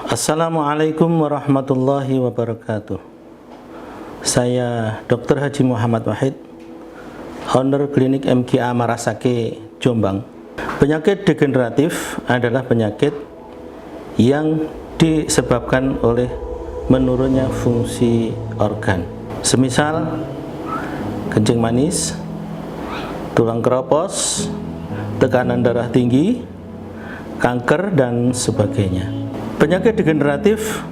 Assalamualaikum warahmatullahi wabarakatuh. Saya Dr. Haji Muhammad Wahid, owner klinik MGA Marasake, Jombang. Penyakit degeneratif adalah penyakit yang disebabkan oleh menurunnya fungsi organ, semisal kencing manis, tulang keropos, tekanan darah tinggi, kanker, dan sebagainya. Penyakit degeneratif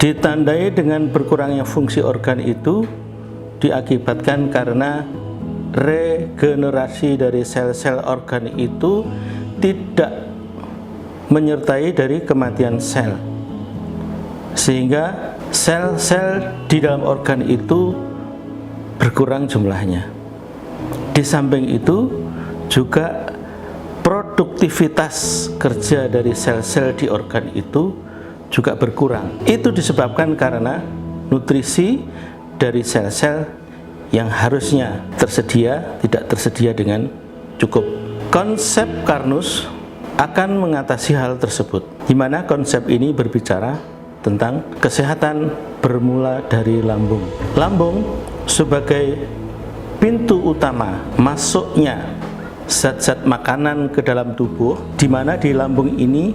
ditandai dengan berkurangnya fungsi organ itu diakibatkan karena regenerasi dari sel-sel organ itu tidak menyertai dari kematian sel, sehingga sel-sel di dalam organ itu berkurang jumlahnya. Di samping itu juga produktivitas kerja dari sel-sel di organ itu juga berkurang. Itu disebabkan karena nutrisi dari sel-sel yang harusnya tersedia tidak tersedia dengan cukup. Konsep Karnus akan mengatasi hal tersebut, di mana konsep ini berbicara tentang kesehatan bermula dari lambung. Lambung sebagai pintu utama masuknya zat-zat makanan ke dalam tubuh, di mana di lambung ini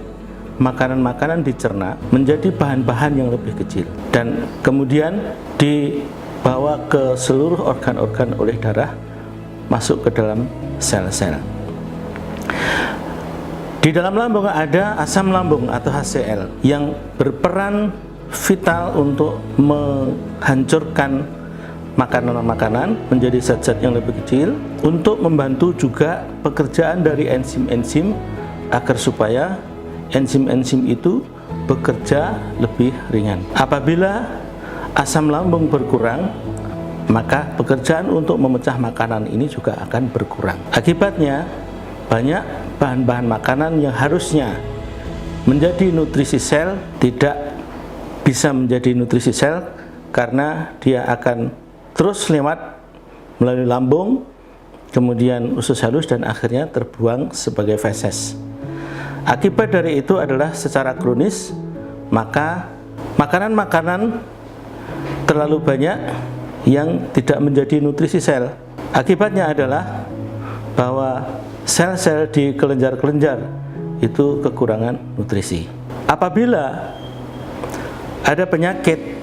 makanan-makanan dicerna menjadi bahan-bahan yang lebih kecil dan kemudian dibawa ke seluruh organ-organ oleh darah, masuk ke dalam sel-sel. Di dalam lambung ada asam lambung atau HCl yang berperan vital untuk menghancurkan makanan-makanan menjadi zat-zat yang lebih kecil, untuk membantu juga pekerjaan dari enzim-enzim agar supaya enzim-enzim itu bekerja lebih ringan. Apabila asam lambung berkurang, maka pekerjaan untuk memecah makanan ini juga akan berkurang. Akibatnya banyak bahan-bahan makanan yang harusnya menjadi nutrisi sel tidak bisa menjadi nutrisi sel karena dia akan terus lewat melalui lambung, kemudian usus halus, dan akhirnya terbuang sebagai feses. Akibat dari itu adalah secara kronis, maka makanan-makanan terlalu banyak yang tidak menjadi nutrisi sel. Akibatnya adalah bahwa sel-sel di kelenjar-kelenjar itu kekurangan nutrisi. Apabila ada penyakit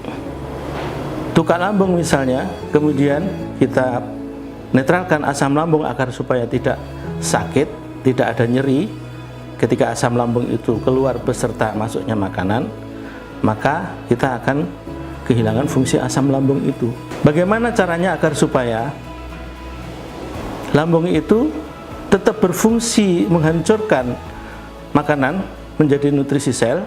tukak lambung misalnya, kemudian kita netralkan asam lambung agar supaya tidak sakit, tidak ada nyeri ketika asam lambung itu keluar beserta masuknya makanan, maka kita akan kehilangan fungsi asam lambung itu. Bagaimana caranya agar supaya lambung itu tetap berfungsi menghancurkan makanan menjadi nutrisi sel?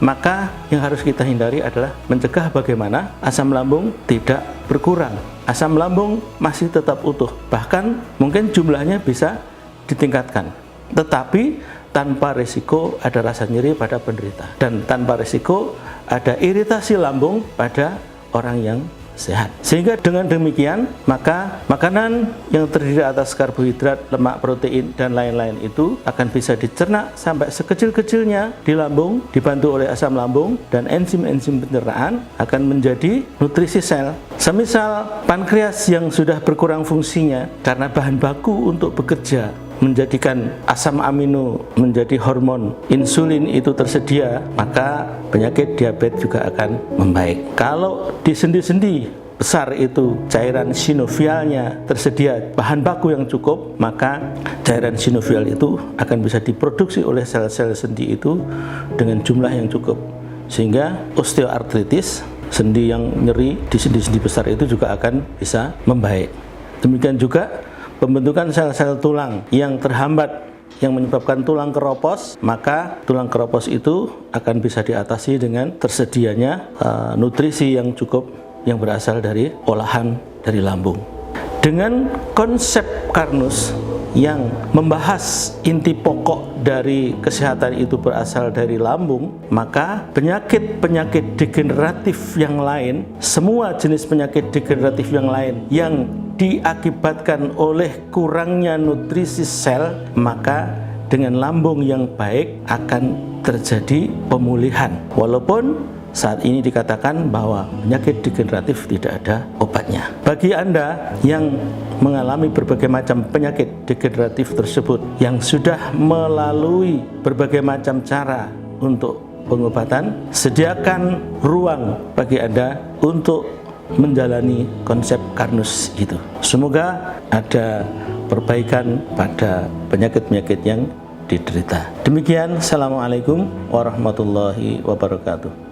Maka yang harus kita hindari adalah mencegah bagaimana asam lambung tidak berkurang. Asam lambung masih tetap utuh, bahkan mungkin jumlahnya bisa ditingkatkan, tetapi tanpa risiko ada rasa nyeri pada penderita, dan tanpa risiko ada iritasi lambung pada orang yang sehat. Sehingga dengan demikian, maka makanan yang terdiri atas karbohidrat, lemak, protein, dan lain-lain itu akan bisa dicerna sampai sekecil-kecilnya di lambung, dibantu oleh asam lambung, dan enzim-enzim pencernaan akan menjadi nutrisi sel. Semisal pankreas yang sudah berkurang fungsinya karena bahan baku untuk bekerja menjadikan asam amino menjadi hormon insulin itu tersedia, maka penyakit diabetes juga akan membaik. Kalau di sendi-sendi besar itu cairan sinovialnya tersedia bahan baku yang cukup, maka cairan sinovial itu akan bisa diproduksi oleh sel-sel sendi itu dengan jumlah yang cukup, sehingga osteoartritis, sendi yang nyeri di sendi-sendi besar itu juga akan bisa membaik. Demikian juga pembentukan sel-sel tulang yang terhambat yang menyebabkan tulang keropos, maka tulang keropos itu akan bisa diatasi dengan tersedianya nutrisi yang cukup yang berasal dari olahan dari lambung. Dengan konsep Karnus yang membahas inti pokok dari kesehatan itu berasal dari lambung, maka penyakit-penyakit degeneratif yang lain, semua jenis penyakit degeneratif yang lain yang diakibatkan oleh kurangnya nutrisi sel, maka dengan lambung yang baik akan terjadi pemulihan. Walaupun saat ini dikatakan bahwa penyakit degeneratif tidak ada obatnya. Bagi Anda yang mengalami berbagai macam penyakit degeneratif tersebut, yang sudah melalui berbagai macam cara untuk pengobatan, sediakan ruang bagi Anda untuk menjalani konsep Karnus itu. Semoga ada perbaikan pada penyakit-penyakit yang diderita. Demikian, Assalamualaikum warahmatullahi wabarakatuh.